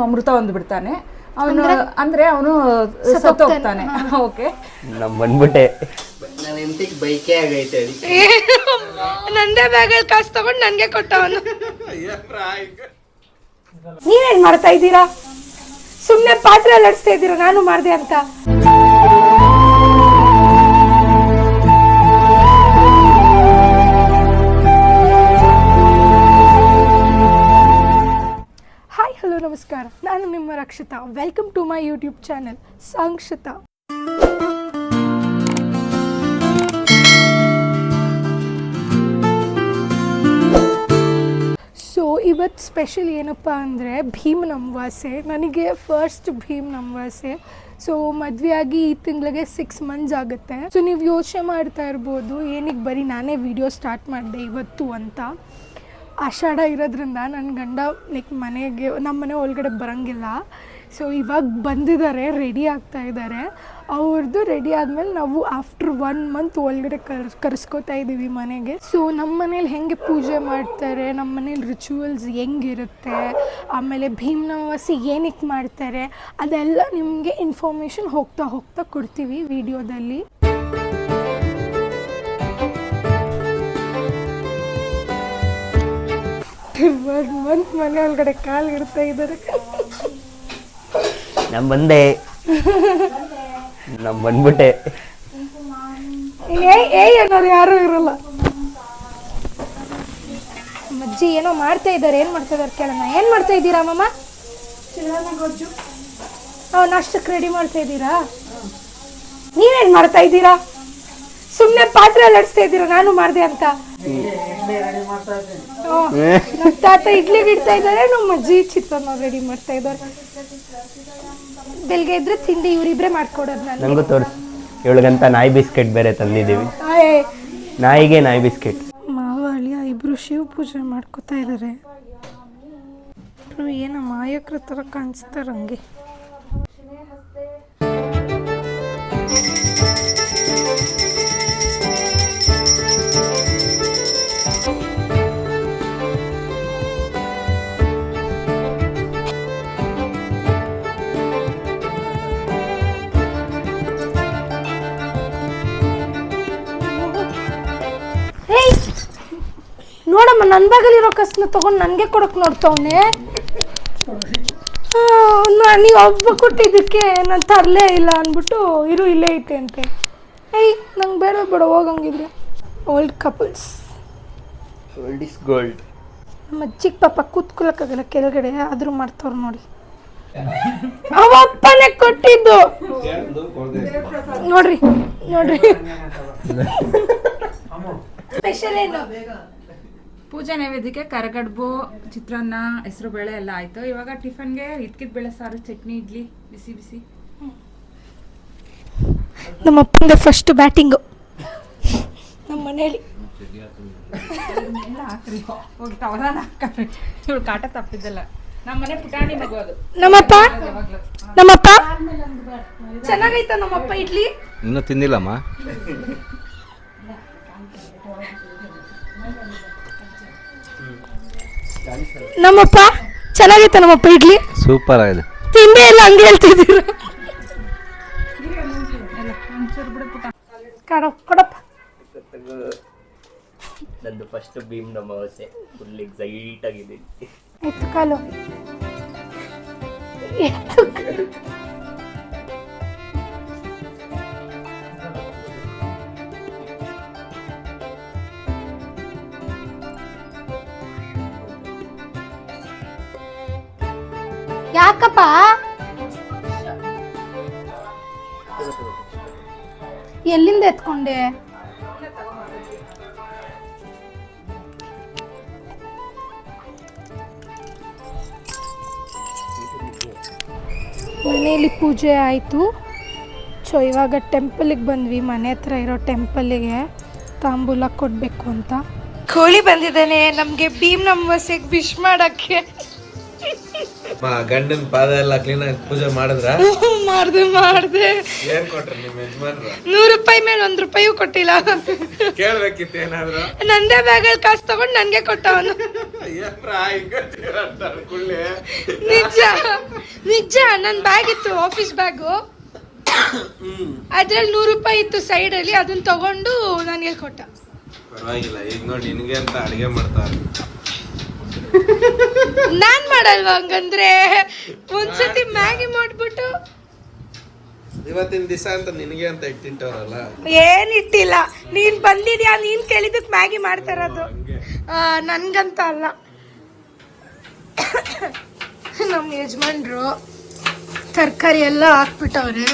ಅಮೃತ ಒಂದು ಬಿಡ್ತಾನೆ. ಅವನು ಅಂದ್ರೆ ಅವನು ಸತ್ತೋಗ್ತಾನೆ. ಓಕೆ, ನಮ್ ಬಂದ್ಬಿಟ್ಟೆ ಬೈಕೇ ಆಗೈತೆ. ನಂದೇ ಬ್ಯಾಗಲ್ಲಿ ಕಾಸು ತಗೊಂಡು ನನ್ಗೆ ಕೊಟ್ಟವನು. ನೀವೇನ್ ಮಾಡ್ತಾ ಇದ್ದೀರಾ? ಸುಮ್ನೆ ಪಾತ್ರೆ ಲಡ್ಸ್ತಾ ಇದ್ದೀರಾ ನಾನು ಮಾಡ್ದೆ ಅಂತ. ಹಾಯ್, ಹಲೋ, ನಮಸ್ಕಾರ. ನಾನು ನಿಮ್ಮ Rakshita. Welcome to my YouTube channel Sankshita. So ಇವತ್ತು ಸ್ಪೆಷಲ್ ಏನಪ್ಪ ಅಂದರೆ ಭೀಮನ ಅಮಾವಾಸ್ಯೆ. ನನಗೆ ಫಸ್ಟ್ ಭೀಮನ ಅಮಾವಾಸ್ಯೆ. ಸೊ ಮದುವೆಯಾಗಿ ಈ ತಿಂಗಳಿಗೆ 6 months ಆಗುತ್ತೆ. ಸೊ ನೀವು ಯೋಚನೆ ಮಾಡ್ತಾ ಇರ್ಬೋದು ಏನಕ್ಕೆ ಬರೀ ನಾನೇ ವಿಡಿಯೋ ಸ್ಟಾರ್ಟ್ ಮಾಡಿದೆ ಇವತ್ತು ಅಂತ. ಆಷಾಢ ಇರೋದ್ರಿಂದ ನನ್ನ ಗಂಡ ಮನೆಗೆ ನಮ್ಮ ಮನೆ ಒಳಗಡೆ ಬರೋಂಗಿಲ್ಲ. ಸೊ ಇವಾಗ ಬಂದಿದ್ದಾರೆ, ರೆಡಿ ಆಗ್ತಾ ಇದ್ದಾರೆ. ಅವ್ರದ್ದು ರೆಡಿ ಆದಮೇಲೆ ನಾವು ಆಫ್ಟರ್ 1 month ಒಳಗಡೆ ಕರೆಸ್ಕೋತಾ ಇದ್ದೀವಿ ಮನೆಗೆ. ಸೊ ನಮ್ಮ ಮನೇಲಿ ಹೆಂಗೆ ಪೂಜೆ ಮಾಡ್ತಾರೆ, ನಮ್ಮ ಮನೇಲಿ ರಿಚುವಲ್ಸ್ ಹೆಂಗಿರುತ್ತೆ, ಆಮೇಲೆ ಭೀಮನ ಅಮಾವಾಸ್ಯೆ ಏನಕ್ಕೆ ಮಾಡ್ತಾರೆ, ಅದೆಲ್ಲ ನಿಮಗೆ ಇನ್ಫಾರ್ಮೇಷನ್ ಹೋಗ್ತಾ ಹೋಗ್ತಾ ಕೊಡ್ತೀವಿ ವಿಡಿಯೋದಲ್ಲಿ. ಮನೆ ಒಳಗಡೆ ಕಾಲು ಇಡ್ತಾ ಇದ್ದಾರೆ. ನಮ್ ಬಂದ್ಬಿಟ್ಟೆ ಅನ್ನೋರು ಯಾರು ಇರಲ್ಲ. ಅಜ್ಜಿ ಏನೋ ಮಾಡ್ತಾ ಇದ್ದಾರೆ. ಏನ್ ಮಾಡ್ತಾ ಇದಾರೆ ಕೇಳೋಣ. ಏನ್ ಮಾಡ್ತಾ ಇದ್ದೀರಾ ಮಮ್ಮ? ನಾಷ್ಟಕ್ಕೆ ರೆಡಿ ಮಾಡ್ತಾ ಇದ್ದೀರಾ? ನೀವೇನ್ ಮಾಡ್ತಾ ಇದ್ದೀರಾ? ಸುಮ್ನೆ ಪಾತ್ರೆ ಲಡ್ಸ್ತಾ ಇದ್ದೀರಾ ನಾನು ಮಾಡ್ದೆ ಅಂತ. ನಮ್ಮ ತಾತ ಇಡ್ಲಿಗೆ ಇಡ್ತಾ ಇದ್ದಾರೆ, ನಮ್ಮ ಅಜ್ಜಿ ಚಿತ್ರಾನ್ನ ರೆಡಿ ಮಾಡ್ತಾ ಇದ್ದಾರೆ. ಬೆಳಗ್ಗೆ ಇದ್ರೆ ತಿಂಡಿ ಇವರಿಬ್ರೆ ಮಾಡ್ಕೊಡೋದು. ನಂಗೂ ತೋರಿಸ್. 7 ಗಂಟೆ ನಾಯಿ ಬಿಸ್ಕೆಟ್ ಬೇರೆ ತಂದಿದ್ದೀವಿ. ನಾಯಿಗೆ ನಾಯಿ ಬಿಸ್ಕೆಟ್. ಮಾವ ಅಳಿಯ ಇಬ್ರು ಶಿವ ಪೂಜೆ ಮಾಡ್ಕೋತಾ ಇದ್ದಾರೆ. ಏನೋ ಮಾಯಕರ ಥರ ಕಾಣಿಸ್ತಾರ ಹಂಗೆ. ನೋಡಮ್ಮ, ನನ್ನ ಬ್ಯಾಗಲ್ಲಿರೋ ಕಸನ ತಗೊಂಡು ನನಗೆ ಕೊಡೋಕೆ ನೋಡ್ತವನೆ. ನೀವು ಒಬ್ಬ ಕೊಟ್ಟಿದ್ದಕ್ಕೆ ನಾನು ತರಲೇ ಇಲ್ಲ ಅಂದ್ಬಿಟ್ಟು ಇಲ್ಲೇ ಐತೆ ಅಂತೆ. ನಂಗೆ ಬೇಡ ಹೋಗಂಗಿದ್ರೆ. Old couples, old is gold. ನಮ್ಮ ಚಿಕ್ಕ ಪಾಪ ಕೂತ್ಕೊಳ್ಳೋಕ್ಕಾಗಲ್ಲ ಕೆಳಗಡೆ, ಆದರೂ ಮಾಡ್ತವ್ರು ನೋಡಿ. ಅವ ಅಪ್ಪನೇ ಕೊಟ್ಟಿದ್ದು ನೋಡ್ರಿ. ಸ್ಪೆಷಲ್ ಏನು? ಪೂಜೆ ನೈವೇದ್ಯಕ್ಕೆ ಕರಗಡ್ಬು, ಚಿತ್ರಾನ್ನ, ಹೆಸರು ಬೇಳೆ ಎಲ್ಲ ಆಯ್ತು. ಇವಾಗ ಟಿಫನ್ಗೆ ಇದ್ಕಿದ ಬೇಳೆ ಸಾರು, ಚಟ್ನಿ, ಇಡ್ಲಿ ಬಿಸಿ ಬಿಸಿ. ನಮ್ಮ ಅಪ್ಪಂಗೆ ಫಸ್ಟ್ ಬ್ಯಾಟಿಂಗು ನಮ್ಮ ಮನೇಲಿ. ಹೋಗಿ ತವರಾನ ಹಾಕ್ರಿ. ಇವಳು ಕಾಟ ತಪ್ಪಿದ್ದಲ್ಲ. ನಮ್ಮ ಮನೆ ಪುಟಾಣಿ ಮಗು ಅದು. ನಮ್ಮಪ್ಪ ಚೆನ್ನಾಗೈತ ನಮ್ಮಪ್ಪ ಇಡ್ಲಿ. ಇನ್ನೂ ತಿಂದಿಲ್ಲಮ್ಮ. ನಮ್ಮಪ್ಪ ಚೆನ್ನಾಗೈತ ನಮ್ಮಪ್ಪ ಇಡ್ಲಿ. ಸೂಪರ್ ಆಗಿದೆ. ತಿಂಡಿ ಎಲ್ಲ ಹಂಗೆ ಹೇಳ್ತಿದ್ದೀರ. ಕೊಡಪ್ಪ. ನಂದು ಫಸ್ಟ್ ಭೀಮನ ಅಮಾವಾಸ್ಯೆ. ಫುಲ್ ಎಕ್ಸೈಟ್ ಆಗಿದ್ದೀನಿ. ಎತ್ತು ಕಾಲು. ಯಾಕಪ್ಪ? ಎಲ್ಲಿಂದ ಎತ್ಕೊಂಡೆ? ಮನೆಯಲ್ಲಿ ಪೂಜೆ ಆಯಿತು. ಸೊ ಇವಾಗ ಟೆಂಪಲಿಗೆ ಬಂದ್ವಿ. ಮನೆ ಹತ್ರ ಇರೋ ಟೆಂಪಲ್ಲಿಗೆ ತಾಂಬೂಲ ಕೊಡಬೇಕು ಅಂತ. ಕೋಳಿ ಬಂದಿದ್ದಾನೆ ನಮಗೆ ಭೀಮನ ಅಮಾವಾಸ್ಯೆಗೆ ವಿಶ್ ಮಾಡೋಕ್ಕೆ. ಗಂಡನ ಪಾದ ಎಲ್ಲ ಕ್ಲೀನ್ ಆಗಿ ಪೂಜೆ ಮಾಡಿದ್ರ? ಮಾಡ್ದೆ. ಏನ್ ಕೊಟ್ರಿ ನಿಮ್ಮ ಯಜಮಾನ್ರು? 100 ರೂಪಾಯಿ ಮೇಲೆ 1 ರೂಪಾಯಿಯೂ ಕೊಟ್ಟಿಲ್ಲ. ಕೇಳ್ಬೇಕಿತ್ತು ಏನಾದ್ರು. ನಂದೇ ಬ್ಯಾಗಲ್ಲಿ ಕಾಸು ತಗೊಂಡು ನನ್ಗೆ ಕೊಟ್ಟವನು. ಕುಳ್ಳಿ ನಿಜ. ನಿಜ, ನನ್ನ ಬ್ಯಾಗ್ ಇತ್ತು, ಆಫೀಸ್ ಬ್ಯಾಗು, ಅದ್ರಲ್ಲಿ 100 ರೂಪಾಯಿ ಇತ್ತು ಸೈಡಲ್ಲಿ, ಅದನ್ನ ತಗೊಂಡು ನನಗೆ ಕೊಟ್ಟ. ಪರವಾಗಿಲ್ಲ, ಈಗ ನೋಡಿ ನಿನಗೆ ಅಂತ ಅಡಿಗೆ ಮಾಡ್ತಾರೆ. ನಾನ್ ಮಾಡಲ್ವಾ ಹಂಗಂದ್ರೆ? ಒಂದ್ಸತಿ ಮ್ಯಾಗಿ ಮಾಡ್ಬಿಟ್ಟು ಇವತ್ತಿನ ದಿವಸ ಅಂತ ನಿನಗೆ ಅಂತ ಇಟ್ಟಿಟ್ಟವ್ರಲ್ಲ. ಏನಿಟ್ಟಿಲ್ಲ, ನೀನ್ ಬಂದಿದ್ಯಾ, ನೀನ್ ಕೇಳಿದಕ್ ಮ್ಯಾಗಿ ಮಾಡ್ತಾರದು, ನನ್ಗಂತ ಅಲ್ಲ. ನಮ್ಮ ಯಜಮಾನ್ರು ತರಕಾರಿ ಎಲ್ಲ ಹಾಕ್ಬಿಟ್ಟವ್ರೆ,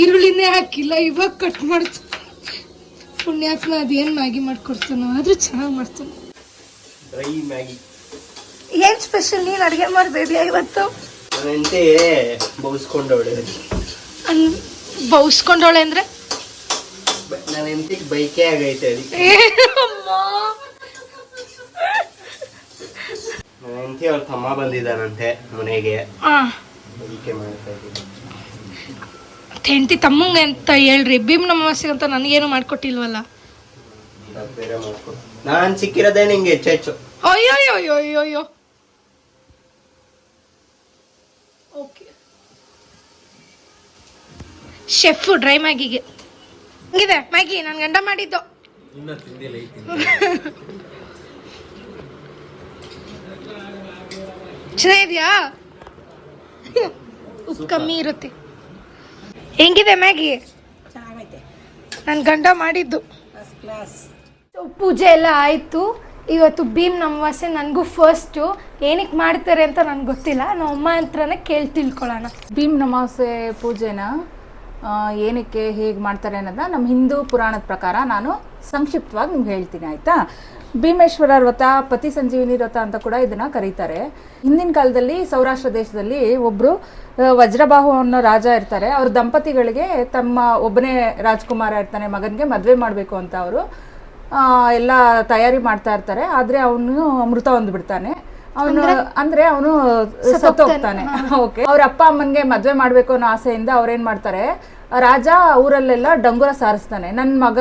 ಈರುಳ್ಳಿನೇ ಹಾಕಿಲ್ಲ, ಇವಾಗ ಕಟ್ ಮಾಡ್ತಾರೆ. ಪುಣ್ಯಾತ್ಮ ಅದೇನ್ ಮ್ಯಾಗಿ ಮಾಡ್ಕೊಡ್ತಾನೋ, ಆದ್ರೂ ಚೆನ್ನಾಗಿ ಮಾಡ್ತಾನೆ. Dry Maggi. ಏನ್ ಸ್ಪೆಷಲ್ ನೀನ್ ಅಡ್ಗೆ ಮಾಡ್ಬೇಡಿ ಇವತ್ತು? ನಾನಂತೆ ಬೌಸ್ಕೊಂಡವಳೆ. ಬೌಸ್ಕೊಂಡವಳೆ ಅಂದ್ರೆ ನನ್ನ ಹೆಂಡತಿಗೆ ಬೈಕೆ ಆಗೈತೆ ಅದಕ್ಕೆ. ನನ್ನ ಹೆಂಡತಿ ಅವ್ರ ತಮ್ಮ ಬಂದಿದ್ದಾನಂತೆ ಮನೆಗೆ, ಅದಕ್ಕೆ ಮಾಡ್ತಾ ಇದ್ದೀನಿ. ಹೆಂಡತಿ ತಮ್ಮಂಗೆ ಅಂತ ಹೇಳ್ರಿ, ಭೀಮ್ ಅಮಾವಾಸ್ಯೆ ಅಂತ ನನಗೇನು ಮಾಡ್ಕೊಟ್ಟಿಲ್ವಲ್ಲ. ಬೇರೆ ಮಾಡ್ಕೊ, ನಾನು ಸಿಕ್ಕಿರೋದೇ ನಿಂಗೆ ಹೆಚ್ಚು. ಅಯ್ಯೋ ಓಕೆ. ಶೆಫ್ ಡ್ರೈ ಮ್ಯಾಗಿಗೆ ಹಂಗಿದೆ ಮ್ಯಾಗಿ, ನನ್ನ ಗಂಡ ಮಾಡಿದ್ದು. ಇನ್ನ ತಿಂದಿಲ್ಲ, ಚೆನ್ನಾಗಿದ್ಯಾ? ಉಪ್ಪು ಕಮ್ಮಿ ಇರುತ್ತೆ. ಹೆಂಗಿದೆ ಮ್ಯಾಗಿ? ನನ್ನ ಗಂಡ ಮಾಡಿದ್ದು. ಪೂಜೆ ಎಲ್ಲ ಆಯಿತು. ಇವತ್ತು ಭೀಮ್ ಅಮಾವಾಸ್ಯೆ, ನನಗೂ ಫಸ್ಟು. ಏನಕ್ಕೆ ಮಾಡ್ತಾರೆ ಅಂತ ನನಗೆ ಗೊತ್ತಿಲ್ಲ, ನಮ್ಮ ಅಮ್ಮ ಹತ್ರನೇ ಕೇಳಿ ತಿಳ್ಕೊಳ್ಳೋಣ. ಭೀಮ್ ಅಮಾವಾಸ್ಯೆ ಪೂಜೆನ ಏನಕ್ಕೆ ಹೇಗೆ ಮಾಡ್ತಾರೆ ಅನ್ನೋದನ್ನ ನಮ್ಮ ಹಿಂದೂ ಪುರಾಣದ ಪ್ರಕಾರ ನಾನು ಸಂಕ್ಷಿಪ್ತವಾಗಿ ನಿಮ್ಗೆ ಹೇಳ್ತೀನಿ, ಆಯಿತಾ? ಭೀಮೇಶ್ವರ ವ್ರತ, ಪತಿ ಸಂಜೀವಿನಿ ವ್ರತ ಅಂತ ಕೂಡ ಇದನ್ನು ಕರೀತಾರೆ. ಹಿಂದಿನ ಕಾಲದಲ್ಲಿ ಸೌರಾಷ್ಟ್ರ ದೇಶದಲ್ಲಿ ಒಬ್ಬರು ವಜ್ರಬಾಹು ಅನ್ನೋ ರಾಜ ಇರ್ತಾರೆ. ಅವ್ರ ದಂಪತಿಗಳಿಗೆ ತಮ್ಮ ಒಬ್ಬನೇ ರಾಜ್ಕುಮಾರ ಇರ್ತಾನೆ, ಮಗನಿಗೆ ಮದುವೆ ಮಾಡಬೇಕು ಅಂತ ಅವರು ಎಲ್ಲ ತಯಾರಿ ಮಾಡ್ತಾ ಇರ್ತಾರೆ. ಆದರೆ ಅವನು ಮೃತ ಹೊಂದ್ಬಿಡ್ತಾನೆ. ಅವನು ಅಂದ್ರೆ ಅವನು ಸತ್ತೋಗ್ತಾನೆ. ಓಕೆ, ಅವ್ರ ಅಪ್ಪ ಅಮ್ಮನಿಗೆ ಮದುವೆ ಮಾಡಬೇಕು ಅನ್ನೋ ಆಸೆಯಿಂದ ಅವ್ರೇನು ಮಾಡ್ತಾರೆ, ರಾಜ ಊರಲ್ಲೆಲ್ಲ ಡಂಗುರ ಸಾರಿಸ್ತಾನೆ. ನನ್ನ ಮಗ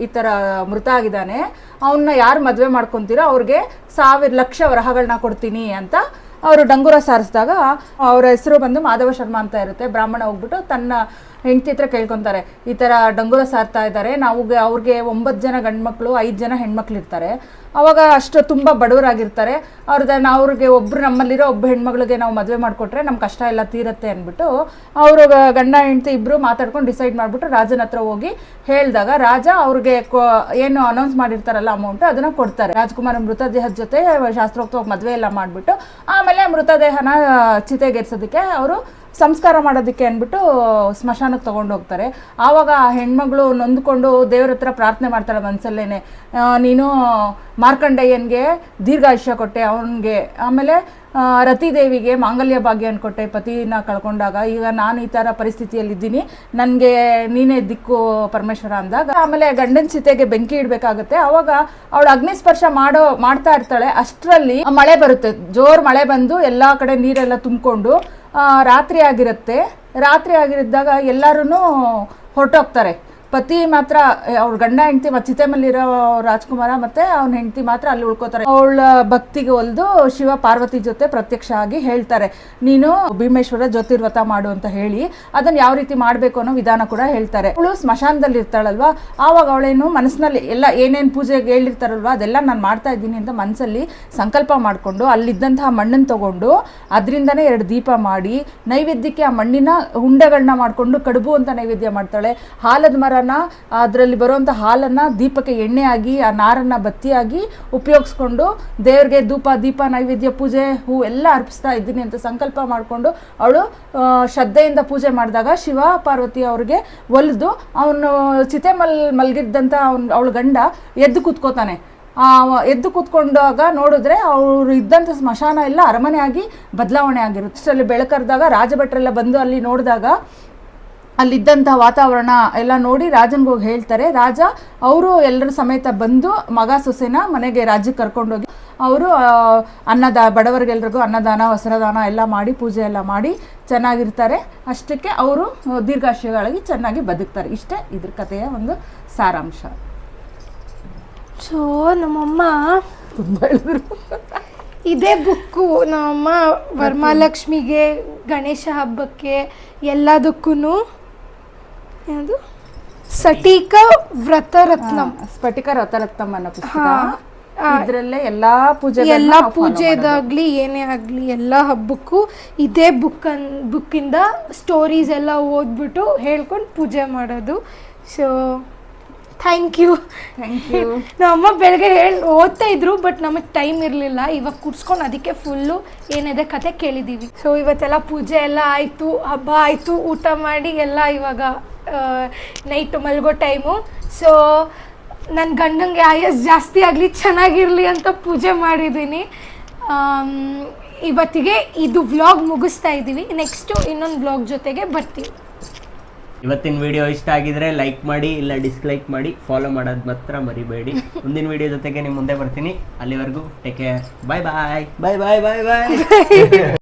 ಈ ಥರ ಮೃತ ಆಗಿದ್ದಾನೆ, ಅವನ್ನ ಯಾರು ಮದುವೆ ಮಾಡ್ಕೊತೀರೋ ಅವ್ರಿಗೆ 1,000 ಲಕ್ಷ ವರಹಗಳನ್ನ ಕೊಡ್ತೀನಿ ಅಂತ ಅವರು ಡಂಗುರ ಸಾರಿಸಿದಾಗ ಅವ್ರ ಹೆಸರು ಬಂದು ಮಾಧವ ಶರ್ಮಾ ಅಂತ ಇರುತ್ತೆ. ಬ್ರಾಹ್ಮಣ ಹೋಗ್ಬಿಟ್ಟು ತನ್ನ ಹೆಂಡತಿ ಹತ್ರ ಕೇಳ್ಕೊತಾರೆ, ಈ ಥರ ಡಂಗುರ ಸಾರ್ತಾ ಇದ್ದಾರೆ, ಅವ್ರಿಗೆ 9 ಜನ ಗಂಡು ಮಕ್ಕಳು, 5 ಜನ ಹೆಣ್ಮಕ್ಳು ಇರ್ತಾರೆ. ಅವಾಗ ಅಷ್ಟು ತುಂಬ ಬಡವರಾಗಿರ್ತಾರೆ. ಅವ್ರಿಗೆ ನಮ್ಮಲ್ಲಿರೋ ಒಬ್ಬ ಹೆಣ್ಮಗಳಿಗೆ ನಾವು ಮದುವೆ ಮಾಡಿಕೊಟ್ರೆ ನಮ್ಮ ಕಷ್ಟ ಎಲ್ಲ ತೀರತ್ತೆ ಅಂದ್ಬಿಟ್ಟು ಅವರು ಗಂಡ ಹೆಂಡತಿ ಇಬ್ಬರು ಮಾತಾಡ್ಕೊಂಡು ಡಿಸೈಡ್ ಮಾಡಿಬಿಟ್ಟು ರಾಜನ ಹತ್ರ ಹೋಗಿ ಹೇಳಿದಾಗ ರಾಜ ಅವ್ರಿಗೆ ಏನು ಅನೌನ್ಸ್ ಮಾಡಿರ್ತಾರಲ್ಲ ಅಮೌಂಟ್, ಅದನ್ನು ಕೊಡ್ತಾರೆ. ರಾಜ್ಕುಮಾರ ಮೃತದೇಹದ ಜೊತೆ ಶಾಸ್ತ್ರೋಕ್ತವಾಗಿ ಮದುವೆ ಎಲ್ಲ ಮಾಡಿಬಿಟ್ಟು ಆಮೇಲೆ ಮೃತದೇಹನ ಚಿತೆಗೇರ್ಸೋದಕ್ಕೆ ಅವರು ಸಂಸ್ಕಾರ ಮಾಡೋದಕ್ಕೆ ಅಂದ್ಬಿಟ್ಟು ಸ್ಮಶಾನಕ್ಕೆ ತೊಗೊಂಡು ಹೋಗ್ತಾರೆ. ಆವಾಗ ಆ ಹೆಣ್ಮಗಳು ನೊಂದ್ಕೊಂಡು ದೇವ್ರ ಹತ್ರ ಪ್ರಾರ್ಥನೆ ಮಾಡ್ತಾಳೆ ಮನಸ್ಸಲ್ಲೇನೆ, ನೀನು ಮಾರ್ಕಂಡೇಯನ್ಗೆ ದೀರ್ಘಾಯುಷ್ಯ ಕೊಟ್ಟೆ ಅವನಿಗೆ, ಆಮೇಲೆ ರತಿದೇವಿಗೆ ಮಾಂಗಲ್ಯ ಭಾಗ್ಯ ಕೊಟ್ಟೆ ಪತಿನ ಕಳ್ಕೊಂಡಾಗ, ಈಗ ನಾನು ಈ ಥರ ಪರಿಸ್ಥಿತಿಯಲ್ಲಿದ್ದೀನಿ, ನನಗೆ ನೀನೇ ದಿಕ್ಕು ಪರಮೇಶ್ವರ ಅಂದಾಗ ಆಮೇಲೆ ಗಂಡನ ಚಿತೆಗೆ ಬೆಂಕಿ ಇಡಬೇಕಾಗುತ್ತೆ. ಆವಾಗ ಅವಳು ಅಗ್ನಿಸ್ಪರ್ಶ ಮಾಡ್ತಾ ಇರ್ತಾಳೆ. ಅಷ್ಟರಲ್ಲಿ ಮಳೆ ಬರುತ್ತೆ, ಜೋರು ಮಳೆ ಬಂದು ಎಲ್ಲ ಕಡೆ ನೀರೆಲ್ಲ ತುಂಬಿಕೊಂಡು ರಾತ್ರಿ ಆಗಿರುತ್ತೆ. ರಾತ್ರಿ ಆಗಿರಿದ್ದಾಗ ಎಲ್ಲರೂ ಹೊರಟೋಗ್ತಾರೆ. ಪತಿ ಮಾತ್ರ, ಅವ್ರ ಗಂಡ ಹೆಂಡತಿ ಚಿತೆ ಮೇಲಿರೋ ರಾಜ್ಕುಮಾರ ಮತ್ತೆ ಅವನ ಹೆಂಡತಿ ಮಾತ್ರ ಅಲ್ಲಿ ಉಳ್ಕೋತಾರೆ. ಅವಳ ಭಕ್ತಿಗೆ ಒಲ್ದು ಶಿವ ಪಾರ್ವತಿ ಜೊತೆ ಪ್ರತ್ಯಕ್ಷ ಆಗಿ ಹೇಳ್ತಾರೆ, ನೀನು ಭೀಮೇಶ್ವರ ಜ್ಯೋತಿರ್ವ್ರತ ಮಾಡು ಅಂತ ಹೇಳಿ ಅದನ್ನ ಯಾವ ರೀತಿ ಮಾಡಬೇಕು ಅನ್ನೋ ವಿಧಾನ ಕೂಡ ಹೇಳ್ತಾರೆ. ಅವಳು ಸ್ಮಶಾನದಲ್ಲಿ ಇರ್ತಾಳಲ್ವಾ, ಆವಾಗ ಅವಳೇನು ಮನಸ್ಸಿನಲ್ಲಿ ಎಲ್ಲ ಏನೇನು ಪೂಜೆಗೆ ಹೇಳಿರ್ತಾರಲ್ವಾ ಅದೆಲ್ಲ ನಾನು ಮಾಡ್ತಾ ಇದ್ದೀನಿ ಅಂತ ಮನಸ್ಸಲ್ಲಿ ಸಂಕಲ್ಪ ಮಾಡಿಕೊಂಡು ಅಲ್ಲಿದ್ದಂತಹ ಮಣ್ಣನ್ನು ತಗೊಂಡು ಅದರಿಂದನೇ 2 ದೀಪ ಮಾಡಿ ನೈವೇದ್ಯಕ್ಕೆ ಆ ಮಣ್ಣಿನ ಉಂಡೆಗಳನ್ನ ಮಾಡಿಕೊಂಡು ಕಡುಬು ಅಂತ ನೈವೇದ್ಯ ಮಾಡ್ತಾಳೆ. ಹಾಲದ ಮರ ಅದರಲ್ಲಿ ಬರುವಂಥ ಹಾಲನ್ನು ದೀಪಕ್ಕೆ ಎಣ್ಣೆ ಆಗಿ ಆ ನಾರನ್ನು ಬತ್ತಿಯಾಗಿ ಉಪಯೋಗಿಸ್ಕೊಂಡು ದೇವ್ರಿಗೆ ಧೂಪ ದೀಪ ನೈವೇದ್ಯ ಪೂಜೆ ಹೂ ಎಲ್ಲ ಅರ್ಪಿಸ್ತಾ ಇದ್ದೀನಿ ಅಂತ ಸಂಕಲ್ಪ ಮಾಡಿಕೊಂಡು ಅವಳು ಶ್ರದ್ಧೆಯಿಂದ ಪೂಜೆ ಮಾಡಿದಾಗ ಶಿವ ಪಾರ್ವತಿ ಅವ್ರಿಗೆ ಒಲಿದು ಅವನು ಚಿತೆ ಮಲ್ಗಿದ್ದಂಥ ಅವಳ ಗಂಡ ಎದ್ದು ಕೂತ್ಕೋತಾನೆ. ಎದ್ದು ಕೂತ್ಕೊಂಡಾಗ ನೋಡಿದ್ರೆ ಅವರು ಇದ್ದಂಥ ಸ್ಮಶಾನ ಎಲ್ಲ ಅರಮನೆಯಾಗಿ ಬದಲಾವಣೆ ಆಗಿರುತ್ತೆ. ಅಷ್ಟರಲ್ಲಿ ಬೆಳಕರ್ದಾಗ ರಾಜಭಟ್ರೆಲ್ಲ ಬಂದು ಅಲ್ಲಿ ನೋಡಿದಾಗ ಅಲ್ಲಿದ್ದಂಥ ವಾತಾವರಣ ಎಲ್ಲ ನೋಡಿ ರಾಜನಿಗೆ ಹೋಗಿ ಹೇಳ್ತಾರೆ. ರಾಜ ಅವರು ಎಲ್ಲರ ಸಮೇತ ಬಂದು ಮಗ ಸೊಸೆನ ಮನೆಗೆ ರಾಜ್ಯಕ್ಕೆ ಕರ್ಕೊಂಡೋಗಿ ಅವರು ಬಡವರಿಗೆಲ್ರಿಗೂ ಅನ್ನದಾನ ವಸ್ತ್ರದಾನ ಎಲ್ಲ ಮಾಡಿ ಪೂಜೆ ಎಲ್ಲ ಮಾಡಿ ಚೆನ್ನಾಗಿರ್ತಾರೆ. ಅಷ್ಟಕ್ಕೆ ಅವರು ದೀರ್ಘಾಯುಷ್ಯಗಳಾಗಿ ಚೆನ್ನಾಗಿ ಬದುಕ್ತಾರೆ. ಇಷ್ಟೇ ಇದ್ರ ಕಥೆಯ ಒಂದು ಸಾರಾಂಶ. ಸೊ ನಮ್ಮಮ್ಮ ತುಂಬ ಹೇಳಿದ್ರು. ಇದೇ ಬುಕ್ಕು ನಮ್ಮಮ್ಮ ವರಮಹಾಲಕ್ಷ್ಮಿಗೆ ಗಣೇಶ ಹಬ್ಬಕ್ಕೆ ಎಲ್ಲದಕ್ಕೂ ಯಾವುದು ಸಟೀಕ ವ್ರತರತ್ನಂ ಸ್ಫಟಿಕ ರಥರತ್ನಂ ಅನ್ನೋ ಪುಸ್ತಕ ಹಾ. ಇದ್ರಲ್ಲೇ ಎಲ್ಲಾ ಪೂಜೆ ಎಲ್ಲ ಪೂಜೆದಾಗ್ಲಿ ಏನೇ ಆಗಲಿ ಎಲ್ಲ ಹಬ್ಬಕ್ಕೂ ಇದೇ ಬುಕ್ಕಿಂದ ಸ್ಟೋರೀಸ್ ಎಲ್ಲ ಓದ್ಬಿಟ್ಟು ಹೇಳ್ಕೊಂಡು ಪೂಜೆ ಮಾಡೋದು. So thank you. ನಮ್ಮಮ್ಮ ಬೆಳಗ್ಗೆ ಓದ್ತಾ ಇದ್ರು, ಬಟ್ ನಮಗೆ ಟೈಮ್ ಇರಲಿಲ್ಲ. ಇವಾಗ ಕೂರ್ಸ್ಕೊಂಡು ಅದಕ್ಕೆ ಫುಲ್ಲು ಏನಿದೆ ಕತೆ ಕೇಳಿದ್ದೀವಿ. ಸೊ ಇವತ್ತೆಲ್ಲ ಪೂಜೆ ಎಲ್ಲ ಆಯಿತು, ಹಬ್ಬ ಆಯಿತು, ಊಟ ಮಾಡಿ ಎಲ್ಲ ಇವಾಗ ನೈಟು ಮಲ್ಗೋ ಟೈಮು. ಸೊ ನನ್ನ ಗಂಡಂಗೆ ಆಯಸ್ ಜಾಸ್ತಿ ಆಗಲಿ, ಚೆನ್ನಾಗಿರಲಿ ಅಂತ ಪೂಜೆ ಮಾಡಿದ್ದೀನಿ. ಇವತ್ತಿಗೆ ಇದು ವ್ಲಾಗ್ ಮುಗಿಸ್ತಾ ಇದ್ದೀವಿ. ನೆಕ್ಸ್ಟು ಇನ್ನೊಂದು ವ್ಲಾಗ್ ಜೊತೆಗೆ ಬರ್ತೀವಿ. ಇವತ್ತಿನ ವಿಡಿಯೋ ಇಷ್ಟ ಆಗಿದ್ರೆ ಲೈಕ್ ಮಾಡಿ, ಇಲ್ಲ ಡಿಸ್ಲೈಕ್ ಮಾಡಿ, ಫಾಲೋ ಮಾಡೋದು ಮಾತ್ರ ಮರಿಬೇಡಿ. ಮುಂದಿನ ವಿಡಿಯೋ ಜೊತೆಗೆ ನಿಮ್ಮ ಮುಂದೆ ಬರ್ತೀನಿ. ಅಲ್ಲಿವರೆಗೂ ಟೇಕ್ ಕೇರ್. ಬಾಯ್ ಬಾಯ್ ಬಾಯ್ ಬಾಯ್ ಬಾಯ್ ಬಾಯ್.